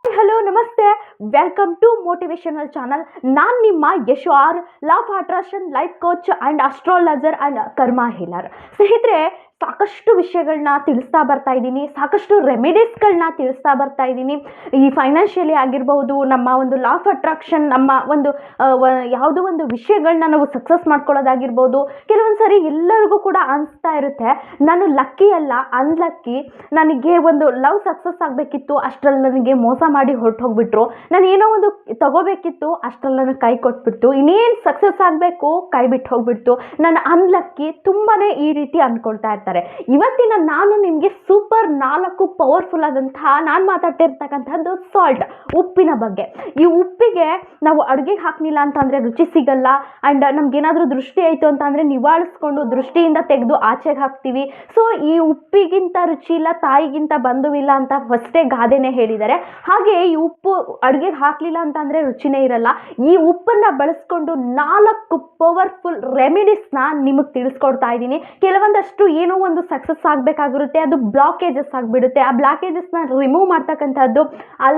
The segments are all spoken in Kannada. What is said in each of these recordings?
ಹಲೋ ನಮಸ್ತೆ, ವೆಲ್ಕಮ್ ಟು ಮೋಟಿವೇಶನಲ್ ಚಾನಲ್. ನಾನು ನಿಮ್ಮ Yashu R, law of attraction, life coach and astrologer and karma healer. ಸ್ನೇಹಿತರೆ, ಸಾಕಷ್ಟು ವಿಷಯಗಳನ್ನ ತಿಳಿಸ್ತಾ ಬರ್ತಾ ಇದ್ದೀನಿ, ಸಾಕಷ್ಟು ರೆಮಿಡೀಸ್ಗಳನ್ನ ತಿಳಿಸ್ತಾ ಬರ್ತಾ ಇದ್ದೀನಿ. ಈ ಫೈನಾನ್ಷಿಯಲಿ ಆಗಿರ್ಬೋದು, ನಮ್ಮ ಒಂದು ಲಾ ಆಫ್ ಅಟ್ರಾಕ್ಷನ್, ನಮ್ಮ ಒಂದು ಯಾವುದೋ ಒಂದು ವಿಷಯಗಳನ್ನ ನಾವು ಸಕ್ಸಸ್ ಮಾಡ್ಕೊಳ್ಳೋದಾಗಿರ್ಬೋದು. ಕೆಲವೊಂದು ಸರಿ ಎಲ್ಲರಿಗೂ ಕೂಡ ಅನಿಸ್ತಾ ಇರುತ್ತೆ, ನಾನು ಲಕ್ಕಿ ಅಲ್ಲ ಅನ್ಲಕ್ಕಿ, ನನಗೆ ಒಂದು ಲವ್ ಸಕ್ಸಸ್ ಆಗಬೇಕಿತ್ತು, ಅಷ್ಟರಲ್ಲಿ ನನಗೆ ಮೋಸ ಮಾಡಿ ಹೊರಟೋಗ್ಬಿಟ್ರು. ನಾನು ಏನೋ ಒಂದು ತಗೋಬೇಕಿತ್ತು, ಅಷ್ಟರಲ್ಲಿ ನನಗೆ ಕೈ ಕೊಟ್ಬಿಟ್ಟು, ಇನ್ನೇನು ಸಕ್ಸಸ್ ಆಗಬೇಕು ಕೈ ಬಿಟ್ಟು ಹೋಗ್ಬಿಡ್ತು, ನಾನು ಅನ್ಲಕ್ಕಿ. ತುಂಬಾ ಈ ರೀತಿ ಅಂದ್ಕೊಳ್ತಾ ಇರ್ತಾರೆ. ಇವತ್ತಿನ ನಾನು ನಿಮಗೆ ಸೂಪರ್ 4 ಪವರ್ಫುಲ್ ಆದಂತಹ, ನಾನು ಮಾತಾಡ್ತಿರ್ತಕ್ಕಂಥದ್ದು ಸಾಲ್ಟ್, ಉಪ್ಪಿನ ಬಗ್ಗೆ. ಈ ಉಪ್ಪಿಗೆ ನಾವು ಅಡುಗೆಗೆ ಹಾಕಲಿಲ್ಲ ಅಂತಂದರೆ ರುಚಿ ಸಿಗಲ್ಲ. ಆ್ಯಂಡ್ ನಮ್ಗೇನಾದರೂ ದೃಷ್ಟಿ ಆಯಿತು ಅಂತಂದರೆ ನಿವಾಳಿಸ್ಕೊಂಡು ದೃಷ್ಟಿಯಿಂದ ತೆಗೆದು ಆಚೆಗೆ ಹಾಕ್ತೀವಿ. ಸೊ ಈ ಉಪ್ಪಿಗಿಂತ ರುಚಿ ಇಲ್ಲ, ತಾಯಿಗಿಂತ ಬಂಧುವಿಲ್ಲ ಅಂತ ಫಸ್ಟೇ ಗಾದೆನೇ ಹೇಳಿದ್ದಾರೆ. ಹಾಗೆ ಈ ಉಪ್ಪು ಅಡುಗೆಗೆ ಹಾಕಲಿಲ್ಲ ಅಂತಂದರೆ ರುಚಿನೇ ಇರಲ್ಲ. ಈ ಉಪ್ಪನ್ನು ಬಳಸ್ಕೊಂಡು 4 ಪವರ್ಫುಲ್ ರೆಮಿಡೀಸ್ನ ನಿಮಗೆ ತಿಳಿಸ್ಕೊಡ್ತಾ ಇದ್ದೀನಿ. ಕೆಲವೊಂದಷ್ಟು ಏನೋ ಒಂದು ಸಕ್ಸಸ್ ಆಗಬೇಕಾಗಿರುತ್ತೆ, ಅದು ಬ್ಲಾಕೇಜಸ್ ಆಗಿಬಿಡುತ್ತೆ. ಆ ಬ್ಲಾಕೇಜಸ್ನ ರಿಮೂವ್ ಮಾಡ್ತಕ್ಕಂಥದ್ದು, ಆ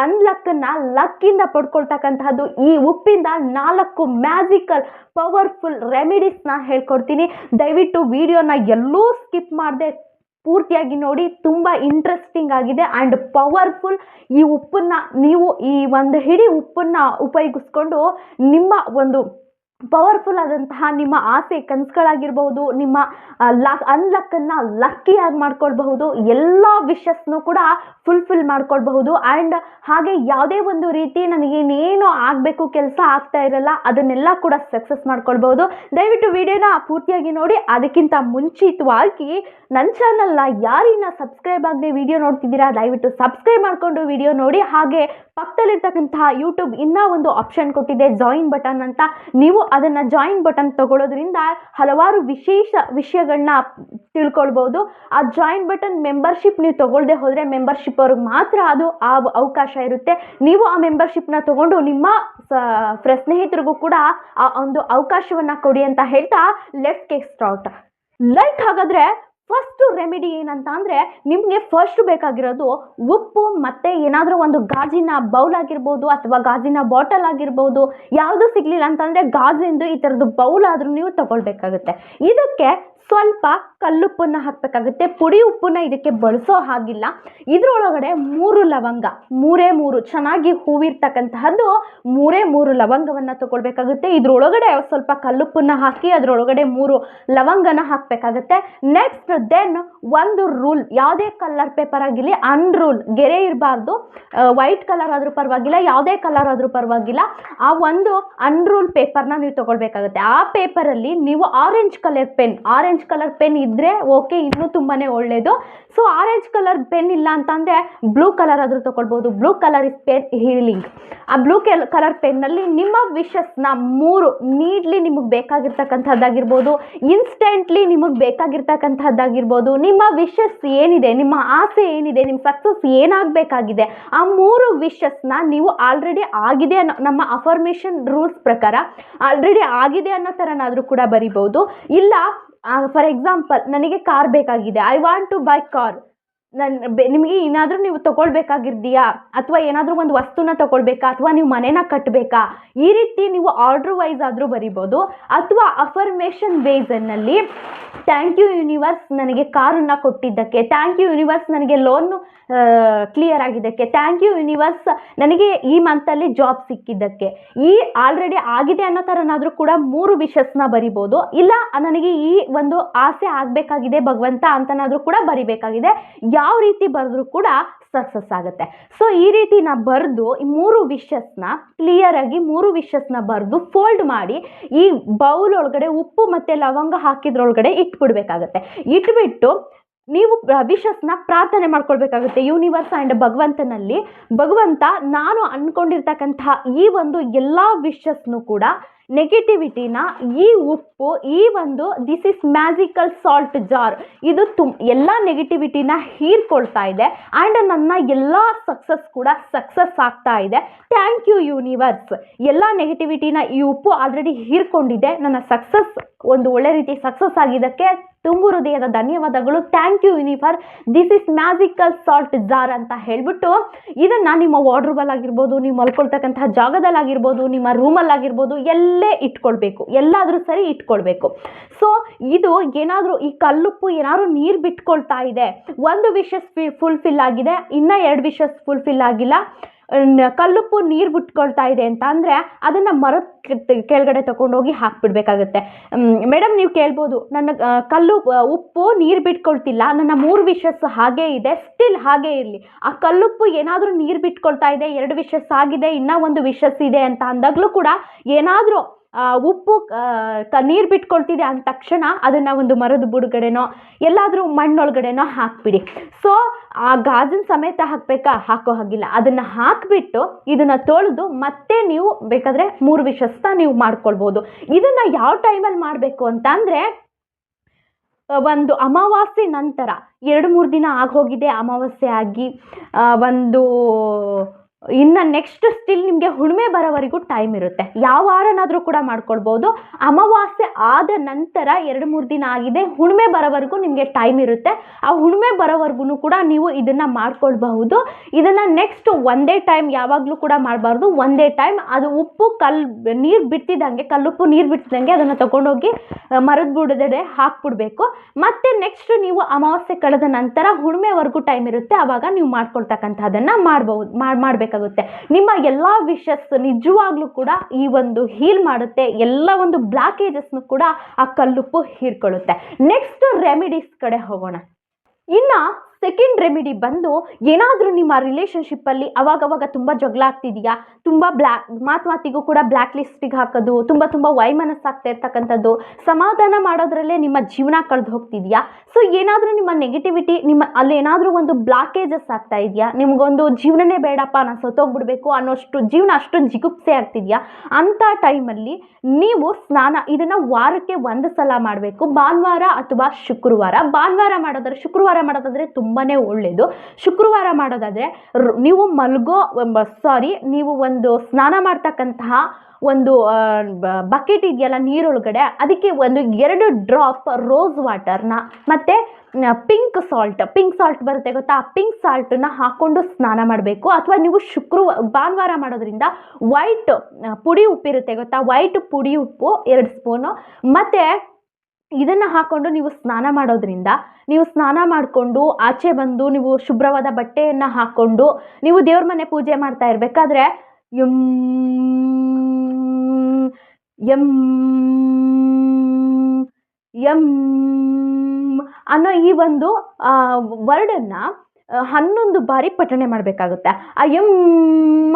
ಅನ್ಲಕ್ಕನ್ನು ಲಕ್ಕಿಂದ ಪಡ್ಕೊಳ್ತಕ್ಕಂಥದ್ದು ಈ ಉಪ್ಪಿಂದ 4 ಮ್ಯಾಜಿಕಲ್ ಪವರ್ಫುಲ್ ರೆಮಿಡೀಸ್ನ ಹೇಳ್ಕೊಡ್ತೀನಿ. ದಯವಿಟ್ಟು ವಿಡಿಯೋನ ಎಲ್ಲೂ ಸ್ಕಿಪ್ ಮಾಡದೆ ಪೂರ್ತಿಯಾಗಿ ನೋಡಿ. ತುಂಬ ಇಂಟ್ರೆಸ್ಟಿಂಗ್ ಆಗಿದೆ ಆ್ಯಂಡ್ ಪವರ್ಫುಲ್. ಈ ಉಪ್ಪನ್ನು ನೀವು ಈ ಒಂದು ಹಿಡಿ ಉಪ್ಪನ್ನು ಉಪಯೋಗಿಸ್ಕೊಂಡು ನಿಮ್ಮ ಒಂದು ಪವರ್ಫುಲ್ ಆದಂತಹ ನಿಮ್ಮ ಆಸೆ ಕನಸುಗಳಾಗಿರ್ಬೋದು, ನಿಮ್ಮ ಅನ್ಲಕ್ಕನ್ನು ಲಕ್ಕಿಯಾಗಿ ಮಾಡ್ಕೊಳ್ಬಹುದು, ಎಲ್ಲ ವಿಷಸ್ನೂ ಕೂಡ ಫುಲ್ಫಿಲ್ ಮಾಡ್ಕೊಳ್ಬಹುದು. ಆ್ಯಂಡ್ ಹಾಗೆ ಯಾವುದೇ ಒಂದು ರೀತಿ ನನಗೇನೇನು ಆಗಬೇಕು, ಕೆಲಸ ಆಗ್ತಾ ಇರಲ್ಲ, ಅದನ್ನೆಲ್ಲ ಕೂಡ ಸಕ್ಸಸ್ ಮಾಡ್ಕೊಳ್ಬಹುದು. ದಯವಿಟ್ಟು ವಿಡಿಯೋನ ಪೂರ್ತಿಯಾಗಿ ನೋಡಿ. ಅದಕ್ಕಿಂತ ಮುಂಚಿತವಾಗಿ ನನ್ನ ಚಾನಲ್ನ ಯಾರಿನ ಸಬ್ಸ್ಕ್ರೈಬ್ ಆಗದೆ ವಿಡಿಯೋ ನೋಡ್ತಿದ್ದೀರಾ, ದಯವಿಟ್ಟು ಸಬ್ಸ್ಕ್ರೈಬ್ ಮಾಡಿಕೊಂಡು ವಿಡಿಯೋ ನೋಡಿ. ಹಾಗೆ ಪಕ್ಕದಲ್ಲಿರ್ತಕ್ಕಂತಹ ಯೂಟ್ಯೂಬ್ ಇನ್ನೂ ಒಂದು ಆಪ್ಷನ್ ಕೊಟ್ಟಿದೆ, ಜಾಯಿನ್ ಬಟನ್ ಅಂತ. ನೀವು ಅದನ್ನು ಜಾಯಿನ್ ಬಟನ್ ತಗೊಳ್ಳೋದ್ರಿಂದ ಹಲವಾರು ವಿಶೇಷ ವಿಷಯಗಳನ್ನ ತಿಳ್ಕೊಳ್ಬೋದು. ಆ ಜಾಯಿನ್ ಬಟನ್ ಮೆಂಬರ್ಶಿಪ್ ನೀವು ತಗೊಳ್ಳದೆ ಹೋದರೆ ಮೆಂಬರ್ಶಿಪ್ ಅವ್ರಿಗೆ ಮಾತ್ರ ಅದು ಆ ಅವಕಾಶ ಇರುತ್ತೆ. ನೀವು ಆ ಮೆಂಬರ್ಶಿಪ್ನ ತಗೊಂಡು ನಿಮ್ಮ ಸ್ನೇಹಿತರಿಗೂ ಕೂಡ ಆ ಒಂದು ಅವಕಾಶವನ್ನು ಕೊಡಿ ಅಂತ ಹೇಳ್ತಾ ಲೆಟ್ಸ್ ಗೆಟ್ ಸ್ಟಾರ್ಟ್. ಹಾಗಾದರೆ ಫಸ್ಟ್ ರೆಮಿಡಿ ಏನಂತ ಅಂದರೆ, ನಿಮಗೆ ಫಸ್ಟ್ ಬೇಕಾಗಿರೋದು ಉಪ್ಪು ಮತ್ತು ಏನಾದರೂ ಒಂದು ಗಾಜಿನ ಬೌಲ್ ಆಗಿರ್ಬೋದು ಅಥವಾ ಗಾಜಿನ ಬಾಟಲ್ ಆಗಿರ್ಬೋದು. ಯಾವುದು ಸಿಗಲಿಲ್ಲ ಅಂತಂದರೆ ಗಾಜಿಂದು ಈ ಥರದ್ದು ಬೌಲ್ ಆದರೂ ನೀವು ತಗೊಳ್ಬೇಕಾಗುತ್ತೆ. ಇದಕ್ಕೆ ಸ್ವಲ್ಪ ಕಲ್ಲುಪ್ಪನ್ನು ಹಾಕಬೇಕಾಗುತ್ತೆ, ಪುಡಿ ಉಪ್ಪನ್ನ ಇದಕ್ಕೆ ಬಳಸೋ ಹಾಗಿಲ್ಲ. ಇದರೊಳಗಡೆ 3 ಲವಂಗ, 3 ಚೆನ್ನಾಗಿ ಹೂವಿರ್ತಕ್ಕಂತಹದ್ದು 3 ಲವಂಗವನ್ನು ತಗೊಳ್ಬೇಕಾಗುತ್ತೆ. ಇದರೊಳಗಡೆ ಸ್ವಲ್ಪ ಕಲ್ಲುಪ್ಪನ್ನ ಹಾಕಿ ಅದರೊಳಗಡೆ 3 ಲವಂಗನ ಹಾಕಬೇಕಾಗುತ್ತೆ. ನೆಕ್ಸ್ಟ್ ದೆನ್ ಒಂದು ರೂಲ್, ಯಾವುದೇ ಕಲರ್ ಪೇಪರ್ ಆಗಿರಲಿ, ಅನ್ರೂಲ್, ಗೆರೆ ಇರಬಾರ್ದು. ವೈಟ್ ಕಲರ್ ಆದರೂ ಪರವಾಗಿಲ್ಲ, ಯಾವುದೇ ಕಲರ್ ಆದರೂ ಪರವಾಗಿಲ್ಲ, ಆ ಒಂದು ಅನ್ರೂಲ್ ಪೇಪರ್ನ ನೀವು ತಗೊಳ್ಬೇಕಾಗುತ್ತೆ. ಆ ಪೇಪರಲ್ಲಿ ನೀವು ಆರೆಂಜ್ ಕಲರ್ ಪೆನ್ ಇದ್ದರೆ ಓಕೆ, ಇನ್ನೂ ತುಂಬಾ ಒಳ್ಳೆಯದು. ಸೊ ಆರೆಂಜ್ ಕಲರ್ ಪೆನ್ ಇಲ್ಲ ಅಂತಂದರೆ ಬ್ಲೂ ಕಲರ್ ಆದರೂ ತಗೊಳ್ಬೋದು. Blue colour is pen healing. ಆ ಬ್ಲೂ ಕಲರ್ ಪೆನ್ನಲ್ಲಿ ನಿಮ್ಮ ವಿಷಸ್ನ 3 ನೀಡ್ಲಿ ನಿಮಗೆ ಬೇಕಾಗಿರ್ತಕ್ಕಂಥದ್ದಾಗಿರ್ಬೋದು, ಇನ್ಸ್ಟೆಂಟ್ಲಿ ನಿಮಗೆ ಬೇಕಾಗಿರ್ತಕ್ಕಂಥದ್ದಾಗಿರ್ಬೋದು, ನಿಮ್ಮ ವಿಷಸ್ ಏನಿದೆ, ನಿಮ್ಮ ಆಸೆ ಏನಿದೆ, ನಿಮ್ಮ ಸಕ್ಸಸ್ ಏನಾಗಬೇಕಾಗಿದೆ, ಆ 3 ವಿಷಸ್ನ ನೀವು ಆಲ್ರೆಡಿ ಆಗಿದೆ ಅನ್ನೋ, ನಮ್ಮ ಅಫರ್ಮೇಷನ್ ರೂಲ್ಸ್ ಪ್ರಕಾರ ಆಲ್ರೆಡಿ ಆಗಿದೆ ಅನ್ನೋ ಥರನಾದರೂ ಕೂಡ ಬರಿಬೋದು. ಇಲ್ಲ ಫಾರ್ ಎಕ್ಸಾಂಪಲ್, ನನಗೆ ಕಾರ್ ಬೇಕಾಗಿದೆ, I want to buy car. ನಿಮಗೆ ಏನಾದರೂ ನೀವು ತಗೊಳ್ಬೇಕಾಗಿರ್ದೆಯಾ, ಅಥವಾ ಏನಾದರೂ ಒಂದು ವಸ್ತುನ ತಗೊಳ್ಬೇಕಾ, ಅಥವಾ ನೀವು ಮನೇನ ಕಟ್ಟಬೇಕಾ, ಈ ರೀತಿ ನೀವು ಆರ್ಡ್ರ್ ವೈಸ್ ಆದರೂ ಬರಿಬೋದು. ಅಥವಾ ಅಫರ್ಮೇಷನ್ ಬೇಸನ್ನಲ್ಲಿ ಥ್ಯಾಂಕ್ ಯು ಯೂನಿವರ್ಸ್ ನನಗೆ ಕಾರನ್ನು ಕೊಟ್ಟಿದ್ದಕ್ಕೆ, ಥ್ಯಾಂಕ್ ಯು ಯೂನಿವರ್ಸ್ ನನಗೆ ಲೋನ್ ಕ್ಲಿಯರ್ ಆಗಿದ್ದಕ್ಕೆ, ಥ್ಯಾಂಕ್ ಯು ಯೂನಿವರ್ಸ್ ನನಗೆ ಈ ಮಂತಲ್ಲಿ ಜಾಬ್ ಸಿಕ್ಕಿದ್ದಕ್ಕೆ. ಈ ಆಲ್ರೆಡಿ ಆಗಿದೆ ಅನ್ನೋ ಥರನಾದರೂ ಕೂಡ 3 ವಿಷಸ್ನ ಬರಿಬೋದು. ಇಲ್ಲ ನನಗೆ ಈ ಒಂದು ಆಸೆ ಆಗಬೇಕಾಗಿದೆ ಭಗವಂತ ಅಂತನಾದರೂ ಕೂಡ ಬರಿಬೇಕಾಗಿದೆ. ಯಾವ ರೀತಿ ಬರೆದ್ರೂ ಕೂಡ ಸಕ್ಸಸ್ ಆಗುತ್ತೆ. ಸೊ ಈ ರೀತಿ ನಾವು ಬರೆದು ಈ 3 ವಿಷಸ್ನ ಕ್ಲಿಯರಾಗಿ 3 ವಿಷಸ್ನ ಬರೆದು ಫೋಲ್ಡ್ ಮಾಡಿ ಈ ಬೌಲ್ ಒಳಗಡೆ ಉಪ್ಪು ಮತ್ತು ಲವಂಗ ಹಾಕಿದ್ರೊಳಗಡೆ ಇಟ್ಬಿಡ್ಬೇಕಾಗತ್ತೆ. ಇಟ್ಬಿಟ್ಟು ನೀವು ವಿಷಸ್ನ ಪ್ರಾರ್ಥನೆ ಮಾಡ್ಕೊಳ್ಬೇಕಾಗುತ್ತೆ ಯೂನಿವರ್ಸ್ ಆ್ಯಂಡ್ ಭಗವಂತನಲ್ಲಿ. ಭಗವಂತ, ನಾನು ಅಂದ್ಕೊಂಡಿರ್ತಕ್ಕಂತಹ ಈ ಒಂದು ಎಲ್ಲ ವಿಷಸ್ನು ಕೂಡ ನೆಗೆಟಿವಿಟಿನ ಈ ಉಪ್ಪು, ಈ ಒಂದು this is magical salt jar, ಇದು ಎಲ್ಲ ನೆಗೆಟಿವಿಟಿನ ಹೀರ್ಕೊಳ್ತಾ ಇದೆ ಆ್ಯಂಡ್ ನನ್ನ ಎಲ್ಲ ಸಕ್ಸಸ್ ಕೂಡ ಸಕ್ಸಸ್ ಆಗ್ತಾ ಇದೆ. ಥ್ಯಾಂಕ್ ಯು ಯೂನಿವರ್ಸ್, ಎಲ್ಲ ನೆಗೆಟಿವಿಟಿನ ಈ ಉಪ್ಪು ಆಲ್ರೆಡಿ ಹೀರ್ಕೊಂಡಿದೆ, ನನ್ನ ಸಕ್ಸಸ್ ಒಂದು ಒಳ್ಳೆ ರೀತಿ ಸಕ್ಸಸ್ ಆಗಿದ್ದಕ್ಕೆ ತುಂಬು ಹೃದಯದ ಧನ್ಯವಾದಗಳು. ಥ್ಯಾಂಕ್ ಯು ಯುನಿಫರ್. This is magical salt jar ಅಂತ ಹೇಳ್ಬಿಟ್ಟು ಇದನ್ನು ನಿಮ್ಮ ವಾರ್ಡ್ರೋಬಲ್ ಆಗಿರ್ಬೋದು, ನೀವು ಮಲ್ಕೊಳ್ತಕ್ಕಂತಹ ಜಾಗದಲ್ಲಾಗಿರ್ಬೋದು, ನಿಮ್ಮ ರೂಮಲ್ಲಾಗಿರ್ಬೋದು, ಎಲ್ಲೇ ಇಟ್ಕೊಳ್ಬೇಕು, ಎಲ್ಲಾದರೂ ಸರಿ ಇಟ್ಕೊಳ್ಬೇಕು. ಸೊ ಇದು ಏನಾದರೂ ಈ ಕಲ್ಲುಪ್ಪು ಏನಾದರೂ ನೀರು ಬಿಟ್ಕೊಳ್ತಾ ಇದೆ, ಒಂದು ವಿಷಸ್ ಫುಲ್ಫಿಲ್ ಆಗಿದೆ, ಇನ್ನೂ 2 ವಿಷಸ್ ಫುಲ್ಫಿಲ್ ಆಗಿಲ್ಲ, ಕಲ್ಲುಪ್ಪು ನೀರು ಬಿಟ್ಕೊಳ್ತಾ ಇದೆ ಅಂತ ಅಂದರೆ ಅದನ್ನು ಮರದ ಕೆಳಗಡೆ ತಗೊಂಡೋಗಿ ಹಾಕ್ಬಿಡ್ಬೇಕಾಗತ್ತೆ. ಮೇಡಮ್ ನೀವು ಕೇಳ್ಬೋದು, ನನ್ನ ಉಪ್ಪು ನೀರು ಬಿಟ್ಕೊಳ್ತಿಲ್ಲ, ನನ್ನ 3 ವಿಷಸ್ ಹಾಗೇ ಇದೆ, ಸ್ಟಿಲ್ ಹಾಗೇ ಇರಲಿ. ಆ ಕಲ್ಲುಪ್ಪು ಏನಾದರೂ ನೀರು ಬಿಟ್ಕೊಳ್ತಾ ಇದೆ, 2 ವಿಷಸ್ ಆಗಿದೆ, ಇನ್ನೂ 1 ವಿಷಸ್ ಇದೆ ಅಂತ ಅಂದಾಗಲೂ ಕೂಡ ಏನಾದರೂ ಉಪ್ಪು ನೀರು ಬಿಟ್ಕೊಳ್ತಿದೆ ಅಂದ ತಕ್ಷಣ ಅದನ್ನು ಒಂದು ಮರದ ಬುಡಗಡೆನೋ ಎಲ್ಲಾದರೂ ಮಣ್ಣೊಳಗಡೆನೋ ಹಾಕ್ಬಿಡಿ. ಸೊ ಆ ಗಾಜಿನ ಸಮೇತ ಹಾಕಬೇಕಾ? ಹಾಕೋ ಹಾಗಿಲ್ಲ. ಅದನ್ನು ಹಾಕಿಬಿಟ್ಟು ಇದನ್ನು ತೊಳೆದು ಮತ್ತೆ ನೀವು ಬೇಕಾದರೆ 3 ವಿಷಸ್ನ ನೀವು ಮಾಡ್ಕೊಳ್ಬೋದು. ಇದನ್ನು ಯಾವ ಟೈಮಲ್ಲಿ ಮಾಡಬೇಕು ಅಂತ ಅಂದರೆ, ಒಂದು ಅಮಾವಾಸ್ಯೆ ನಂತರ 2-3 ದಿನ ಆಗೋಗಿದೆ ಅಮಾವಾಸ್ಯೆ ಆಗಿ, ಇನ್ನು ನೆಕ್ಸ್ಟ್ ಸ್ಟಿಲ್ ನಿಮಗೆ ಹುಣ್ಣಿಮೆ ಬರೋವರೆಗೂ ಟೈಮ್ ಇರುತ್ತೆ. ಯಾವ ವಾರನಾದರೂ ಕೂಡ ಮಾಡ್ಕೊಳ್ಬೋದು. ಅಮಾವಾಸ್ಯೆ ಆದ ನಂತರ 2-3 ದಿನ ಆಗಿದೆ, ಹುಣ್ಣಿಮೆ ಬರೋವರೆಗೂ ನಿಮಗೆ ಟೈಮ್ ಇರುತ್ತೆ. ಆ ಹುಣ್ಣಿಮೆ ಬರೋವರೆಗೂ ಕೂಡ ನೀವು ಇದನ್ನು ಮಾಡ್ಕೊಳ್ಬಹುದು. ಇದನ್ನು ನೆಕ್ಸ್ಟ್ ಒಂದೇ ಟೈಮ್ ಯಾವಾಗಲೂ ಕೂಡ ಮಾಡಬಾರ್ದು. ಒಂದೇ ಟೈಮ್ ಅದು ಉಪ್ಪು ನೀರು ಬಿಡ್ತಿದ್ದಂಗೆ, ಕಲ್ಲುಪ್ಪು ನೀರು ಬಿಡ್ತಿದ್ದಂಗೆ ಅದನ್ನು ತಗೊಂಡೋಗಿ ಮರದ ಬುಡಗಡೆ ಹಾಕ್ಬಿಡ್ಬೇಕು. ಮತ್ತೆ ನೆಕ್ಸ್ಟ್ ನೀವು ಅಮಾವಾಸ್ಯೆ ಕಳೆದ ನಂತರ ಹುಣ್ಣಿಮೆವರೆಗೂ ಟೈಮ್ ಇರುತ್ತೆ, ಆವಾಗ ನೀವು ಮಾಡ್ಕೊಳ್ತಕ್ಕಂಥದ್ದನ್ನು ಮಾಡಬೇಕಾಗುತ್ತೆ. ನಿಮ್ಮ ಎಲ್ಲ ವಿಷಸ್ ನಿಜವಾಗ್ಲೂ ಕೂಡ ಈ ಒಂದು ಹೀಲ್ ಮಾಡುತ್ತೆ. ಎಲ್ಲ ಒಂದು ಬ್ಲಾಕೇಜಸ್ನು ಕೂಡ ಆ ಕಲ್ಲುಪ್ಪು ಹೀರ್ಕೊಳ್ಳುತ್ತೆ. ನೆಕ್ಸ್ಟ್ ರೆಮಿಡೀಸ್ ಕಡೆ ಹೋಗೋಣ. ಇನ್ನು ಸೆಕೆಂಡ್ ರೆಮಿಡಿ ಬಂದು, ಏನಾದರೂ ನಿಮ್ಮ ರಿಲೇಷನ್ಶಿಪ್ಪಲ್ಲಿ ಅವಾಗವಾಗ ತುಂಬ ಜಗಳ ಆಗ್ತಿದೆಯಾ, ತುಂಬ ಮಾತಿಗೂ ಕೂಡ ಬ್ಲ್ಯಾಕ್ ಲಿಸ್ಟಿಗೆ ಹಾಕೋದು, ತುಂಬ ವೈಮನಸ್ಸಾಗ್ತಾ ಇರ್ತಕ್ಕಂಥದ್ದು, ಸಮಾಧಾನ ಮಾಡೋದ್ರಲ್ಲೇ ನಿಮ್ಮ ಜೀವನ ಕಳೆದು ಹೋಗ್ತಿದೆಯಾ, ಸೊ ಏನಾದರೂ ನಿಮ್ಮ ನೆಗೆಟಿವಿಟಿ ಅಲ್ಲಿ ಏನಾದರೂ ಒಂದು ಬ್ಲಾಕೇಜಸ್ ಆಗ್ತಾ ಇದೆಯಾ, ನಿಮಗೊಂದು ಜೀವನನೇ ಬೇಡಪ್ಪ, ನಾನು ಸತ್ತೋಗ್ಬಿಡ್ಬೇಕು ಅನ್ನೋಷ್ಟು ಜೀವನ ಅಷ್ಟು ಜಿಗುಪ್ಸೆ ಆಗ್ತಿದೆಯಾ, ಅಂಥ ಟೈಮಲ್ಲಿ ನೀವು ಇದನ್ನು ವಾರಕ್ಕೆ 1 ಸಲ ಮಾಡಬೇಕು. ಭಾನುವಾರ ಅಥವಾ ಶುಕ್ರವಾರ. ಭಾನುವಾರ ಮಾಡೋದಾದ್ರೆ, ಶುಕ್ರವಾರ ಮಾಡೋದಾದರೆ ತುಂಬಾ ಒಳ್ಳೆಯದು. ಶುಕ್ರವಾರ ಮಾಡೋದಾದರೆ ನೀವು ಒಂದು ಸ್ನಾನ ಮಾಡ್ತಕ್ಕಂತಹ ಒಂದು ಬಕೆಟ್ ಇದೆಯಲ್ಲ ನೀರೊಳಗಡೆ, ಅದಕ್ಕೆ 2 ಡ್ರಾಪ್ ರೋಸ್ ವಾಟರ್ನ ಮತ್ತು ಪಿಂಕ್ ಸಾಲ್ಟ್ ಬರುತ್ತೆ ಗೊತ್ತಾ, ಆ ಪಿಂಕ್ ಸಾಲ್ಟನ್ನ ಹಾಕ್ಕೊಂಡು ಸ್ನಾನ ಮಾಡಬೇಕು. ಅಥವಾ ನೀವು ಭಾನುವಾರ ಮಾಡೋದ್ರಿಂದ ವೈಟ್ ಪುಡಿ ಉಪ್ಪಿರುತ್ತೆ ಗೊತ್ತಾ, ವೈಟ್ ಪುಡಿ ಉಪ್ಪು 2 ಸ್ಪೂನು, ಮತ್ತು ಇದನ್ನು ಹಾಕ್ಕೊಂಡು ನೀವು ಸ್ನಾನ ಮಾಡೋದ್ರಿಂದ, ನೀವು ಸ್ನಾನ ಮಾಡಿಕೊಂಡು ಆಚೆ ಬಂದು ನೀವು ಶುಭ್ರವಾದ ಬಟ್ಟೆಯನ್ನು ಹಾಕ್ಕೊಂಡು ನೀವು ದೇವ್ರ ಮನೆ ಪೂಜೆ ಮಾಡ್ತಾ ಇರಬೇಕಾದ್ರೆ ಎಂ ಅನ್ನೋ ಈ ಒಂದು ವರ್ಡನ್ನು 11 ಬಾರಿ ಪಠಣೆ ಮಾಡಬೇಕಾಗುತ್ತೆ. ಆ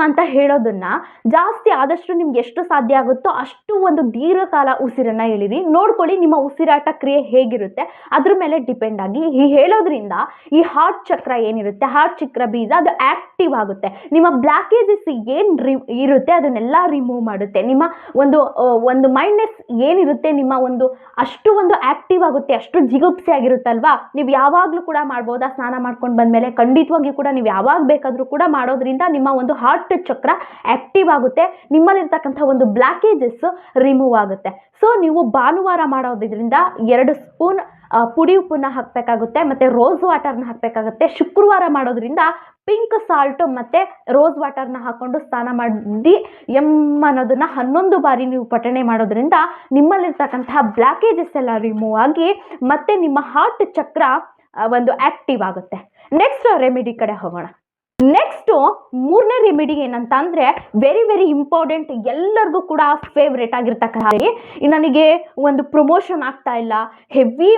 ಅಂತ ಹೇಳೋದನ್ನು ಜಾಸ್ತಿ ಆದಷ್ಟು ನಿಮ್ಗೆ ಎಷ್ಟು ಸಾಧ್ಯ ಆಗುತ್ತೋ ಅಷ್ಟು ಒಂದು ದೀರ್ಘಕಾಲ ಉಸಿರನ್ನು ಎಳೀರಿ. ನೋಡ್ಕೊಳ್ಳಿ ನಿಮ್ಮ ಉಸಿರಾಟ ಕ್ರಿಯೆ ಹೇಗಿರುತ್ತೆ ಅದ್ರ ಮೇಲೆ ಡಿಪೆಂಡ್ ಆಗಿ ಈ ಹೇಳೋದ್ರಿಂದ ಈ ಹಾರ್ಟ್ ಚಕ್ರ ಏನಿರುತ್ತೆ, ಹಾರ್ಟ್ ಚಕ್ರ ಬೀಜ ಅದು ಆ್ಯಕ್ಟಿವ್ ಆಗುತ್ತೆ. ನಿಮ್ಮ ಬ್ಲಾಕೇಜಸ್ ಏನು ಇರುತ್ತೆ ಅದನ್ನೆಲ್ಲ ರಿಮೂವ್ ಮಾಡುತ್ತೆ. ನಿಮ್ಮ ಒಂದು ಮೈಂಡ್ನೆಸ್ ಏನಿರುತ್ತೆ ನಿಮ್ಮ ಅಷ್ಟು ಆ್ಯಕ್ಟಿವ್ ಆಗುತ್ತೆ, ಅಷ್ಟು ಜಿಗುಪ್ಸೆ ಆಗಿರುತ್ತಲ್ವಾ. ನೀವು ಯಾವಾಗಲೂ ಕೂಡ ಮಾಡ್ಬೋದಾ, ಸ್ನಾನ ಮಾಡ್ಕೊಂಡು ಬಂದಮೇಲೆ ಖಂಡಿತವಾಗಿಯೂ ಕೂಡ ನೀವು ಯಾವಾಗ ಬೇಕಾದರೂ ಕೂಡ ಮಾಡೋದ್ರಿಂದ ನಿಮ್ಮ ಒಂದು ಹಾರ್ಟ್ ಚಕ್ರ ಆಕ್ಟಿವ್ ಆಗುತ್ತೆ, ನಿಮ್ಮಲ್ಲಿರ್ತಕ್ಕಂಥ ಒಂದು ಬ್ಲಾಕೇಜಸ್ ರಿಮೂವ್ ಆಗುತ್ತೆ. ಸೊ ನೀವು ಭಾನುವಾರ ಮಾಡೋದ್ರಿಂದ 2 ಸ್ಪೂನ್ ಪುಡಿ ಉಪ್ಪನ್ನ ಹಾಕಬೇಕಾಗುತ್ತೆ, ಮತ್ತು ರೋಸ್ ವಾಟರ್ನ ಹಾಕಬೇಕಾಗುತ್ತೆ. ಶುಕ್ರವಾರ ಮಾಡೋದ್ರಿಂದ ಪಿಂಕ್ ಸಾಲ್ಟ್ ಮತ್ತು ರೋಸ್ ವಾಟರ್ನ ಹಾಕ್ಕೊಂಡು ಸ್ನಾನ ಮಾಡಿ ಅನ್ನೋದನ್ನು 11 ಬಾರಿ ನೀವು ಪಠಣೆ ಮಾಡೋದ್ರಿಂದ ನಿಮ್ಮಲ್ಲಿರ್ತಕ್ಕಂತಹ ಬ್ಲಾಕೇಜಸ್ ಎಲ್ಲ ರಿಮೂವ್ ಆಗಿ ಮತ್ತು ನಿಮ್ಮ ಹಾರ್ಟ್ ಚಕ್ರ ಆಕ್ಟಿವ್ ಆಗುತ್ತೆ. ನೆಕ್ಸ್ಟ್ ರೆಮಿಡಿ ಕಡೆ ಹೋಗೋಣ. ನೆಕ್ಸ್ಟು 3ನೇ ರೆಮಿಡಿ ಏನಂತ ಅಂದರೆ ವೆರಿ ಇಂಪಾರ್ಟೆಂಟ್, ಎಲ್ಲರಿಗೂ ಕೂಡ ಫೇವ್ರೇಟ್ ಆಗಿರ್ತಕ್ಕಂಥ, ನನಗೆ ಒಂದು ಪ್ರಮೋಷನ್ ಆಗ್ತಾ ಇಲ್ಲ, ಹೆವಿ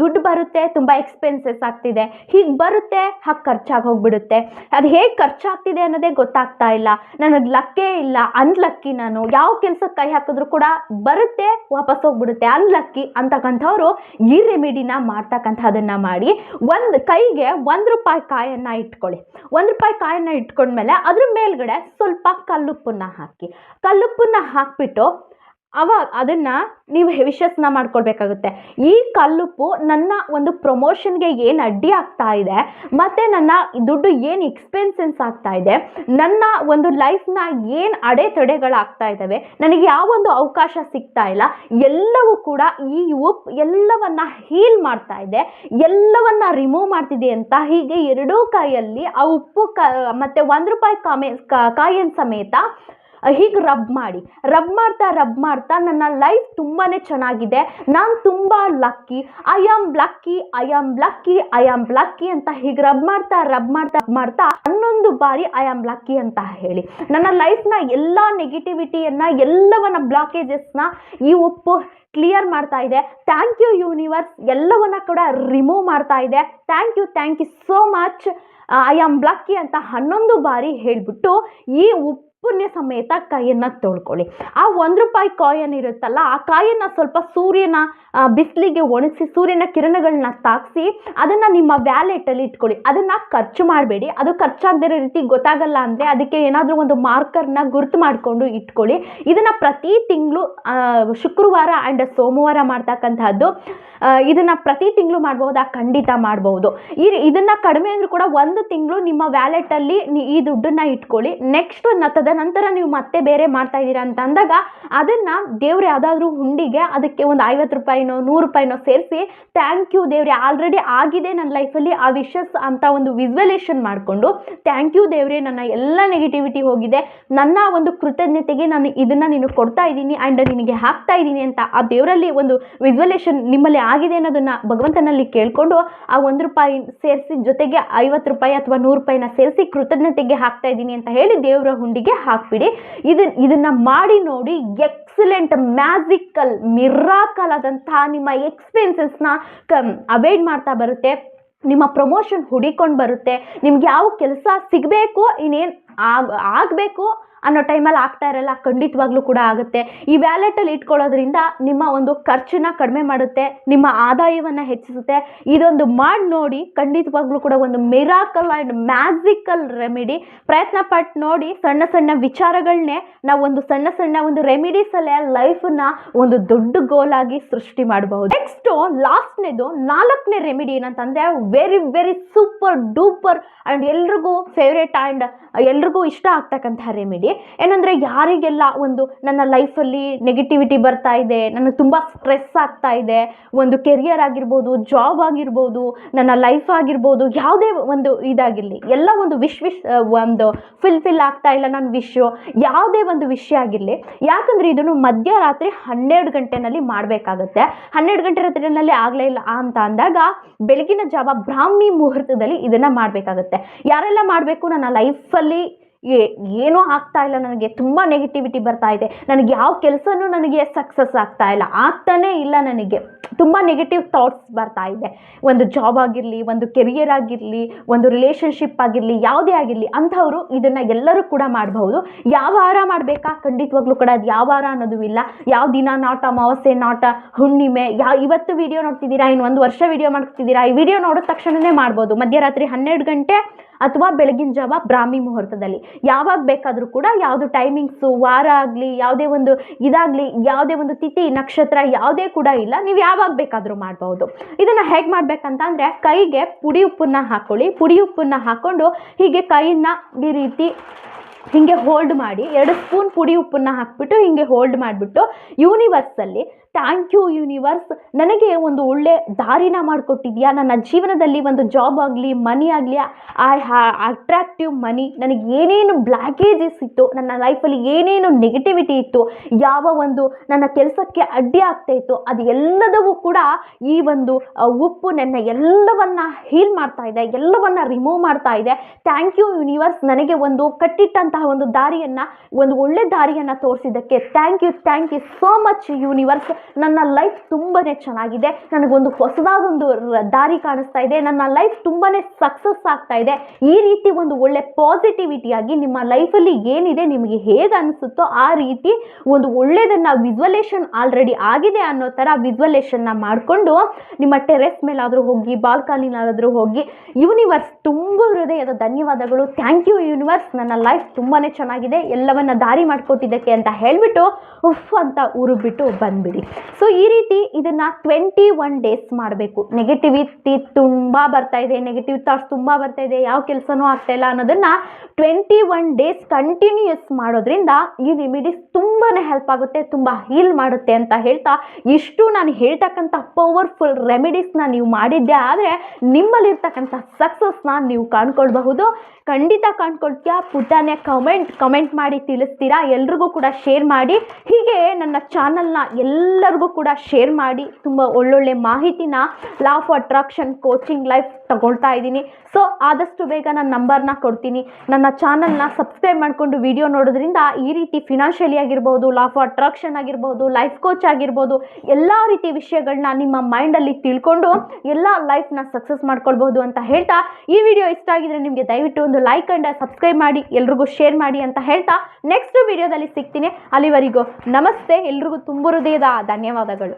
ದುಡ್ಡು ಬರುತ್ತೆ, ತುಂಬ ಎಕ್ಸ್ಪೆನ್ಸಸ್ ಆಗ್ತಿದೆ, ಹೀಗೆ ಬರುತ್ತೆ ಹಾಗೆ ಖರ್ಚಾಗಿ ಹೋಗ್ಬಿಡುತ್ತೆ, ಅದು ಹೇಗೆ ಖರ್ಚಾಗ್ತಿದೆ ಅನ್ನೋದೇ ಗೊತ್ತಾಗ್ತಾ ಇಲ್ಲ, ನನಗೆ ಲಕ್ಕೇ ಇಲ್ಲ, ಅನ್ಲಕ್ಕಿ, ನಾನು ಯಾವ ಕೆಲಸಕ್ಕೆ ಕೈ ಹಾಕಿದ್ರು ಕೂಡ ಬರುತ್ತೆ ವಾಪಸ್ ಹೋಗ್ಬಿಡುತ್ತೆ, ಅನ್ಲಕ್ಕಿ ಅಂತಕ್ಕಂಥವ್ರು ಈ ರೆಮಿಡಿನ ಮಾಡ್ತಕ್ಕಂಥದ್ದನ್ನು ಮಾಡಿ. ಕೈಗೆ 1 ರೂಪಾಯಿ ಕಾಯನ್ನು ಇಟ್ಕೊಳ್ಳಿ. 1 ರೂಪಾಯಿ ಕಾಯನ್ನು ಇಟ್ಕೊಂಡ್ಮೇಲೆ ಅದ್ರ ಮೇಲ್ಗಡೆ ಸ್ವಲ್ಪ ಕಲ್ಲುಪ್ಪನ್ನ ಹಾಕಿ. ಕಲ್ಲುಪ್ಪನ್ನ ಹಾಕ್ಬಿಟ್ಟು ಅವಾಗ ಅದನ್ನು ನೀವು ವಿಶ್ವಾಸನ ಮಾಡ್ಕೊಳ್ಬೇಕಾಗುತ್ತೆ. ಈ ಕಲ್ಲುಪ್ಪು ನನ್ನ ಒಂದು ಪ್ರಮೋಷನ್ಗೆ ಏನು ಅಡ್ಡಿ ಆಗ್ತಾ ಇದೆ, ಮತ್ತು ನನ್ನ ದುಡ್ಡು ಏನು ಎಕ್ಸ್ಪೆನ್ಸೆನ್ಸ್ ಆಗ್ತಾ ಇದೆ, ನನ್ನ ಒಂದು ಲೈಫ್ನ ಏನು ಅಡೆತಡೆಗಳಾಗ್ತಾ ಇದ್ದಾವೆ, ನನಗೆ ಯಾವೊಂದು ಅವಕಾಶ ಸಿಗ್ತಾ ಇಲ್ಲ, ಎಲ್ಲವೂ ಕೂಡ ಈ ಉಪ್ಪು ಎಲ್ಲವನ್ನ ಹೀಲ್ ಮಾಡ್ತಾ ಇದೆ, ಎಲ್ಲವನ್ನ ರಿಮೂವ್ ಮಾಡ್ತಿದೆ ಅಂತ ಹೀಗೆ ಎರಡೂ ಕೈಯಲ್ಲಿ ಆ ಉಪ್ಪು ಮತ್ತು ₹1 ಕಾಯಿನ ಸಮೇತ ಹೀಗೆ ರಬ್ ಮಾಡ್ತಾ ನನ್ನ ಲೈಫ್ ತುಂಬಾ ಚೆನ್ನಾಗಿದೆ, ನಾನು ತುಂಬ ಲಕ್ಕಿ, ಐ ಆಮ್ ಲಕ್ಕಿ ಅಂತ ಹೀಗೆ ರಬ್ ಮಾಡ್ತಾ 11 ಬಾರಿ ಐ ಆಮ್ ಲಕ್ಕಿ ಅಂತ ಹೇಳಿ ನನ್ನ ಲೈಫ್ನ ಎಲ್ಲ ನೆಗೆಟಿವಿಟಿಯನ್ನು, ಎಲ್ಲವನ್ನ ಬ್ಲಾಕೇಜಸ್ನ ಈ ಉಪ್ಪು ಕ್ಲಿಯರ್ ಮಾಡ್ತಾ ಇದೆ. ಥ್ಯಾಂಕ್ ಯು ಯೂನಿವರ್ಸ್, ಎಲ್ಲವನ್ನ ಕೂಡ ರಿಮೂವ್ ಮಾಡ್ತಾ ಇದೆ. Thank you so much, I am lucky ಅಂತ 11 ಬಾರಿ ಹೇಳಿಬಿಟ್ಟು ಈ ಉಪ್ಪನ್ನೇ ಸಮೇತ ಕೈಯನ್ನು ತೊಳ್ಕೊಳ್ಳಿ. ಆ ₹1 ಕಾಯಿನ್ ಇರುತ್ತಲ್ಲ, ಆ ಕಾಯನ್ನು ಸ್ವಲ್ಪ ಸೂರ್ಯನ ಬಿಸಿಲಿಗೆ ಒಣಗಿಸಿ, ಸೂರ್ಯನ ಕಿರಣಗಳನ್ನ ತಾಗಿಸಿ ಅದನ್ನು ನಿಮ್ಮ ವ್ಯಾಲೆಟಲ್ಲಿ ಇಟ್ಕೊಳ್ಳಿ. ಅದನ್ನು ಖರ್ಚು ಮಾಡಬೇಡಿ, ಅದು ಖರ್ಚಾಗದಿರೋ ರೀತಿ ಗೊತ್ತಾಗಲ್ಲ ಅಂದರೆ ಅದಕ್ಕೆ ಏನಾದರೂ ಒಂದು ಮಾರ್ಕರ್ನ ಗುರುತು ಮಾಡಿಕೊಂಡು ಇಟ್ಕೊಳ್ಳಿ. ಇದನ್ನು ಪ್ರತಿ ತಿಂಗಳು ಶುಕ್ರವಾರ ಆ್ಯಂಡ್ ಸೋಮವಾರ ಮಾಡ್ತಕ್ಕಂಥದ್ದು. ಇದನ್ನು ಪ್ರತಿ ತಿಂಗಳು ಮಾಡ್ಬೋದಾ? ಖಂಡಿತ ಮಾಡ್ಬೋದು. ಇದನ್ನು ಕಡಿಮೆ ಅಂದರೂ ಕೂಡ 1 ತಿಂಗಳು ನಿಮ್ಮ ವ್ಯಾಲೆಟಲ್ಲಿ ಈ ದುಡ್ಡನ್ನು ಇಟ್ಕೊಳ್ಳಿ. ನೆಕ್ಸ್ಟ್ ತದನಂತರ ನೀವು ಮತ್ತೆ ಬೇರೆ ಮಾಡ್ತಾ ಇದ್ದೀರಾ ಅಂತ ಅಂದಾಗ ಅದನ್ನು ದೇವ್ರು ಯಾವುದಾದ್ರೂ ಹುಂಡಿಗೆ ಅದಕ್ಕೆ ಒಂದು ₹50 ₹100 ಸೇರಿಸಿ, ಥ್ಯಾಂಕ್ ಯು ದೇವ್ರೆ, ಆಲ್ರೆಡಿ ಆಗಿದೆ ನನ್ನ ಲೈಫಲ್ಲಿ ಆ ವಿಶಸ್ ಅಂತ ಒಂದು ವಿಜುವಲೇಷನ್ ಮಾಡಿಕೊಂಡು, ಥ್ಯಾಂಕ್ ಯು ದೇವ್ರೆ, ನನ್ನ ಎಲ್ಲ ನೆಗೆಟಿವಿಟಿ ಹೋಗಿದೆ, ನನ್ನ ಒಂದು ಕೃತಜ್ಞತೆಗೆ ನಾನು ಇದನ್ನು ನೀನು ಕೊಡ್ತಾ ಇದ್ದೀನಿ ಆ್ಯಂಡ್ ನಿನಗೆ ಹಾಕ್ತಾ ಇದ್ದೀನಿ ಅಂತ ಆ ದೇವರಲ್ಲಿ ಒಂದು ವಿಜುವಲೇಷನ್ ನಿಮ್ಮಲ್ಲಿ ಆಗಿದೆ ಅನ್ನೋದನ್ನು ಭಗವಂತನಲ್ಲಿ ಕೇಳಿಕೊಂಡು ಆ ₹1 ಸೇರಿಸಿ ಜೊತೆಗೆ ₹50 ಅಥವಾ ₹100 ಸೇರಿಸಿ ಕೃತಜ್ಞತೆಗೆ ಹಾಕ್ತಾ ಇದ್ದೀನಿ ಅಂತ ಹೇಳಿ ದೇವರ ಹುಂಡಿಗೆ ಹಾಕ್ಬಿಡಿ. ಇದನ್ನು ಮಾಡಿ ನೋಡಿ, ಎಕ್ಸಲೆಂಟ್, ಮ್ಯಾಜಿಕಲ್, ಮಿರಾಕಲ್ ಆದಂತಹ ನಿಮ್ಮ ಎಕ್ಸ್ಪೆನ್ಸಸ್ನ ಅವಾಯ್ಡ್ ಮಾಡ್ತಾ ಬರುತ್ತೆ. ನಿಮ್ಮ ಪ್ರಮೋಷನ್ ಹುಡಿಕೊಂಡು ಬರುತ್ತೆ. ನಿಮ್ಗೆ ಯಾವ ಕೆಲಸ ಸಿಗಬೇಕು, ಇನ್ನೇನು ಆಗಬೇಕು ಅನ್ನೋ ಟೈಮಲ್ಲಿ ಆಗ್ತಾ ಇರಲ್ಲ, ಖಂಡಿತವಾಗ್ಲೂ ಕೂಡ ಆಗುತ್ತೆ. ಈ ವ್ಯಾಲೆಟಲ್ಲಿ ಇಟ್ಕೊಳ್ಳೋದ್ರಿಂದ ನಿಮ್ಮ ಒಂದು ಖರ್ಚನ್ನ ಕಡಿಮೆ ಮಾಡುತ್ತೆ, ನಿಮ್ಮ ಆದಾಯವನ್ನು ಹೆಚ್ಚಿಸುತ್ತೆ. ಇದೊಂದು ಮಾಡಿ ನೋಡಿ, ಖಂಡಿತವಾಗ್ಲೂ ಕೂಡ ಒಂದು ಮಿರಾಕಲ್ ಆ್ಯಂಡ್ ಮ್ಯಾಜಿಕಲ್ ರೆಮಿಡಿ. ಪ್ರಯತ್ನ ಪಟ್ಟು ನೋಡಿ. ಸಣ್ಣ ಸಣ್ಣ ವಿಚಾರಗಳನ್ನೇ ನಾವು ಒಂದು ಸಣ್ಣ ಒಂದು ರೆಮಿಡೀಸಲ್ಲೇ ಲೈಫನ್ನ ಒಂದು ದೊಡ್ಡ ಗೋಲ್ ಆಗಿ ಸೃಷ್ಟಿ ಮಾಡಬಹುದು. ನೆಕ್ಸ್ಟು ಲಾಸ್ಟ್ನೇದು 4ನೇ ರೆಮಿಡಿ ಏನಂತಂದರೆ very very super duper and ಎಲ್ರಿಗೂ ಫೇವ್ರೇಟ್ ಆ್ಯಂಡ್ ಎಲ್ರಿಗೂ ಇಷ್ಟ ಆಗ್ತಕ್ಕಂಥ ರೆಮಿಡಿ ಏನಂದರೆ, ಯಾರಿಗೆಲ್ಲ ಒಂದು ನನ್ನ ಲೈಫಲ್ಲಿ ನೆಗೆಟಿವಿಟಿ ಬರ್ತಾ ಇದೆ, ನನಗೆ ತುಂಬ ಸ್ಟ್ರೆಸ್ ಆಗ್ತಾ ಇದೆ, ಒಂದು ಕೆರಿಯರ್ ಆಗಿರ್ಬೋದು, ಜಾಬ್ ಆಗಿರ್ಬೋದು, ನನ್ನ ಲೈಫ್ ಆಗಿರ್ಬೋದು, ಯಾವುದೇ ಒಂದು ಇದಾಗಿರಲಿ, ಎಲ್ಲ ಒಂದು ಒಂದು ಫಿಲ್ ಆಗ್ತಾ ಇಲ್ಲ ನನ್ನ ವಿಷಯ, ಯಾವುದೇ ಒಂದು ವಿಷಯ ಆಗಿರಲಿ. ಯಾಕಂದರೆ ಇದನ್ನು ಮಧ್ಯರಾತ್ರಿ 12 ಗಂಟೆನಲ್ಲಿ ಮಾಡಬೇಕಾಗತ್ತೆ. 12 ಗಂಟೆ ರಾತ್ರಿನಲ್ಲಿ ಆಗಲೇ ಇಲ್ಲ ಅಂತ ಅಂದಾಗ ಬೆಳಗಿನ ಜಾವ ಬ್ರಾಹ್ಮಿ ಮುಹೂರ್ತದಲ್ಲಿ ಇದನ್ನು ಮಾಡಬೇಕಾಗತ್ತೆ. ಯಾರೆಲ್ಲ ಮಾಡಬೇಕು? ನನ್ನ ಲೈಫಲ್ಲಿ ಏನೂ ಆಗ್ತಾ ಇಲ್ಲ, ನನಗೆ ತುಂಬ ನೆಗೆಟಿವಿಟಿ ಬರ್ತಾ ಇದೆ, ನನಗೆ ಯಾವ ಕೆಲಸನೂ ನನಗೆ ಸಕ್ಸಸ್ ಆಗ್ತಾನೇ ಇಲ್ಲ, ನನಗೆ ತುಂಬ ನೆಗೆಟಿವ್ ಥಾಟ್ಸ್ ಬರ್ತಾ ಇದೆ, ಒಂದು ಜಾಬ್ ಆಗಿರಲಿ, ಒಂದು ಕೆರಿಯರ್ ಆಗಿರಲಿ, ಒಂದು ರಿಲೇಷನ್ಶಿಪ್ ಆಗಿರಲಿ, ಯಾವುದೇ ಆಗಿರಲಿ, ಅಂಥವರು ಇದನ್ನು ಎಲ್ಲರೂ ಕೂಡ ಮಾಡಬಹುದು. ಯಾವ ವಾರ ಮಾಡಬೇಕಾ? ಖಂಡಿತವಾಗ್ಲೂ ಕೂಡ ಅದು ಯಾವ ವಾರ ಅನ್ನೋದು ಇಲ್ಲ. ಯಾವ ದಿನ, ನಾಟ ಅಮಾವಾಸ್ಯೆ, ನಾಟ ಹುಣ್ಣಿಮೆ, ಇವತ್ತು ವಿಡಿಯೋ ನೋಡ್ತಿದ್ದೀರಾ, ಇನ್ನು 1 ವರ್ಷ ವಿಡಿಯೋ ಮಾಡ್ತಿದ್ದೀರಾ, ಈ ವಿಡಿಯೋ ನೋಡಿದ ತಕ್ಷಣವೇ ಮಾಡ್ಬೋದು. ಮಧ್ಯರಾತ್ರಿ 12 ಗಂಟೆ ಅಥವಾ ಬೆಳಗಿನ ಜಾವ ಬ್ರಾಹ್ಮಿ ಮುಹೂರ್ತದಲ್ಲಿ ಯಾವಾಗ ಬೇಕಾದರೂ ಕೂಡ, ಯಾವುದು ಟೈಮಿಂಗ್ಸು, ವಾರ ಆಗಲಿ, ಯಾವುದೇ ಒಂದು ಇದಾಗಲಿ, ಯಾವುದೇ ಒಂದು ತಿಥಿ ನಕ್ಷತ್ರ ಯಾವುದೇ ಕೂಡ ಇಲ್ಲ, ನೀವು ಯಾವಾಗ ಬೇಕಾದರೂ ಮಾಡಬಹುದು. ಇದನ್ನು ಹೇಗೆ ಮಾಡಬೇಕಂತ ಅಂದರೆ, ಕೈಗೆ ಪುಡಿ ಉಪ್ಪನ್ನು ಹಾಕ್ಕೊಳ್ಳಿ. ಪುಡಿ ಉಪ್ಪನ್ನು ಹಾಕ್ಕೊಂಡು ಹೀಗೆ ಕೈಯನ್ನು ಈ ರೀತಿ ಹೀಗೆ ಹೋಲ್ಡ್ ಮಾಡಿ, 2 ಸ್ಪೂನ್ ಪುಡಿ ಉಪ್ಪನ್ನು ಹಾಕ್ಬಿಟ್ಟು ಹೀಗೆ ಹೋಲ್ಡ್ ಮಾಡಿಬಿಟ್ಟು ಯೂನಿವರ್ಸಲ್ಲಿ, ಥ್ಯಾಂಕ್ ಯು ಯೂನಿವರ್ಸ್, ನನಗೆ ಒಂದು ಒಳ್ಳೆ ದಾರಿನ ಮಾಡಿಕೊಟ್ಟಿದ್ಯಾ, ನನ್ನ ಜೀವನದಲ್ಲಿ ಒಂದು ಜಾಬ್ ಆಗಲಿ, ಮನಿ ಆಗಲಿ, ಅಟ್ರಾಕ್ಟಿವ್ ಮನಿ, ನನಗೆ ಏನೇನು ಬ್ಲಾಕೇಜಸ್ ಇತ್ತು, ನನ್ನ ಲೈಫಲ್ಲಿ ಏನೇನು ನೆಗೆಟಿವಿಟಿ ಇತ್ತು, ಯಾವ ಒಂದು ನನ್ನ ಕೆಲಸಕ್ಕೆ ಅಡ್ಡಿ ಆಗ್ತಾ ಇತ್ತು, ಅದು ಎಲ್ಲದವೂ ಕೂಡ ಈ ಒಂದು ಉಪ್ಪು ನನ್ನ ಎಲ್ಲವನ್ನ ಹೀಲ್ ಮಾಡ್ತಾ ಇದೆ, ಎಲ್ಲವನ್ನ ರಿಮೂವ್ ಮಾಡ್ತಾ ಇದೆ. ಥ್ಯಾಂಕ್ ಯು ಯೂನಿವರ್ಸ್, ನನಗೆ ಒಂದು ಕಟ್ಟಿಟ್ಟಂತಹ ಒಂದು ದಾರಿಯನ್ನು, ಒಂದು ಒಳ್ಳೆ ದಾರಿಯನ್ನು ತೋರಿಸಿದ್ದಕ್ಕೆ thank you so much universe. ನನ್ನ ಲೈಫ್ ತುಂಬಾ ಚೆನ್ನಾಗಿದೆ, ನನಗೊಂದು ಹೊಸದಾದೊಂದು ದಾರಿ ಕಾಣಿಸ್ತಾ ಇದೆ, ನನ್ನ ಲೈಫ್ ತುಂಬಾ ಸಕ್ಸಸ್ ಆಗ್ತಾ ಇದೆ. ಈ ರೀತಿ ಒಂದು ಒಳ್ಳೆ ಪಾಸಿಟಿವಿಟಿಯಾಗಿ ನಿಮ್ಮ ಲೈಫಲ್ಲಿ ಏನಿದೆ ನಿಮಗೆ ಹೇಗೆ ಅನಿಸುತ್ತೋ ಆ ರೀತಿ ಒಂದು ಒಳ್ಳೆಯದನ್ನು ವಿಜುವಲೇಷನ್ ಆಲ್ರೆಡಿ ಆಗಿದೆ ಅನ್ನೋ ಥರ ವಿಜುವಲೇಷನ್ನ ಮಾಡಿಕೊಂಡು ನಿಮ್ಮ ಟೆರೆಸ್ ಮೇಲಾದರೂ ಹೋಗಿ ಬಾಲ್ಕನಿಲಾದರೂ ಹೋಗಿ ಯೂನಿವರ್ಸ್ ತುಂಬ ಹೃದಯದ ಧನ್ಯವಾದಗಳು, ಥ್ಯಾಂಕ್ ಯು ಯೂನಿವರ್ಸ್, ನನ್ನ ಲೈಫ್ ತುಂಬಾ ಚೆನ್ನಾಗಿದೆ, ಎಲ್ಲವನ್ನ ದಾರಿ ಮಾಡಿಕೊಟ್ಟಿದ್ದಕ್ಕೆ ಅಂತ ಹೇಳಿಬಿಟ್ಟು ಉಫ್ ಅಂತ ಉರುಬಿಟ್ಟು ಬಂದ್ಬಿಡಿ. ಸೊ ಈ ರೀತಿ ಇದನ್ನು 21 ಡೇಸ್ ಮಾಡಬೇಕು. ನೆಗೆಟಿವಿಟಿ ತುಂಬ ಬರ್ತಾ ಇದೆ, ನೆಗೆಟಿವ್ ಥಾಟ್ಸ್ ತುಂಬ ಬರ್ತಾ ಇದೆ, ಯಾವ ಕೆಲಸನೂ ಆಗ್ತಾ ಇಲ್ಲ ಅನ್ನೋದನ್ನು 21 ಡೇಸ್ ಕಂಟಿನ್ಯೂಸ್ ಮಾಡೋದ್ರಿಂದ ಈ ರೆಮಿಡೀಸ್ ತುಂಬಾ ಹೆಲ್ಪ್ ಆಗುತ್ತೆ, ತುಂಬ ಹೀಲ್ ಮಾಡುತ್ತೆ ಅಂತ ಹೇಳ್ತಾ ಇಷ್ಟು ನಾನು ಹೇಳ್ತಕ್ಕಂಥ ಪವರ್ಫುಲ್ ರೆಮಿಡೀಸ್ನ ನೀವು ಮಾಡಿದ್ದೆ ಆದರೆ ನಿಮ್ಮಲ್ಲಿರ್ತಕ್ಕಂಥ ಸಕ್ಸಸ್ನ ನೀವು ಕಾಣ್ಕೊಳ್ಬಹುದು. ಖಂಡಿತ ಕಾಣ್ಕೊಳ್ತೀಯಾ? ಪುಟಾನೆ ಕಮೆಂಟ್ ಮಾಡಿ ತಿಳಿಸ್ತೀರಾ, ಎಲ್ರಿಗೂ ಕೂಡ ಶೇರ್ ಮಾಡಿ. ಹೀಗೆ ನನ್ನ ಚಾನಲ್ನ ಎಲ್ಲರಿಗೂ ಕೂಡ ಶೇರ್ ಮಾಡಿ. ತುಂಬ ಒಳ್ಳೊಳ್ಳೆ ಮಾಹಿತಿನ ಲಾ ಆಫ್ ಅಟ್ರಾಕ್ಷನ್ ಕೋಚಿಂಗ್ ಲೈಫ್ ತಗೊಳ್ತಾ ಇದ್ದೀನಿ. ಸೊ ಆದಷ್ಟು ಬೇಗ ನನ್ನ ನಂಬರ್ನ ಕೊಡ್ತೀನಿ. ನನ್ನ ಚಾನಲ್ನ ಸಬ್ಸ್ಕ್ರೈಬ್ ಮಾಡಿಕೊಂಡು ವಿಡಿಯೋ ನೋಡೋದ್ರಿಂದ ಈ ರೀತಿ ಫಿನಾನ್ಷಿಯಲಿ ಆಗಿರ್ಬೋದು, ಲಾ ಆಫ್ ಅಟ್ರಾಕ್ಷನ್ ಆಗಿರ್ಬೋದು, ಲೈಫ್ ಕೋಚ್ ಆಗಿರ್ಬೋದು, ಎಲ್ಲ ರೀತಿ ವಿಷಯಗಳನ್ನ ನಿಮ್ಮ ಮೈಂಡಲ್ಲಿ ತಿಳ್ಕೊಂಡು ಎಲ್ಲ ಲೈಫ್ನ ಸಕ್ಸಸ್ ಮಾಡ್ಕೊಳ್ಬೋದು ಅಂತ ಹೇಳ್ತಾ ಈ ವಿಡಿಯೋ ಇಷ್ಟ ಆಗಿದ್ರೆ ನಿಮಗೆ ದಯವಿಟ್ಟು ಒಂದು ಲೈಕ್ ಅಂಡ್ ಸಬ್ಸ್ಕ್ರೈಬ್ ಮಾಡಿ, ಎಲ್ರಿಗೂ ಶೇರ್ ಮಾಡಿ ಅಂತ ಹೇಳ್ತಾ ನೆಕ್ಸ್ಟ್ ವಿಡಿಯೋದಲ್ಲಿ ಸಿಗ್ತೀನಿ. ಅಲ್ಲಿವರೆಗೂ ನಮಸ್ತೆ, ಎಲ್ರಿಗೂ ತುಂಬ ಹೃದಯದ ಧನ್ಯವಾದಗಳು.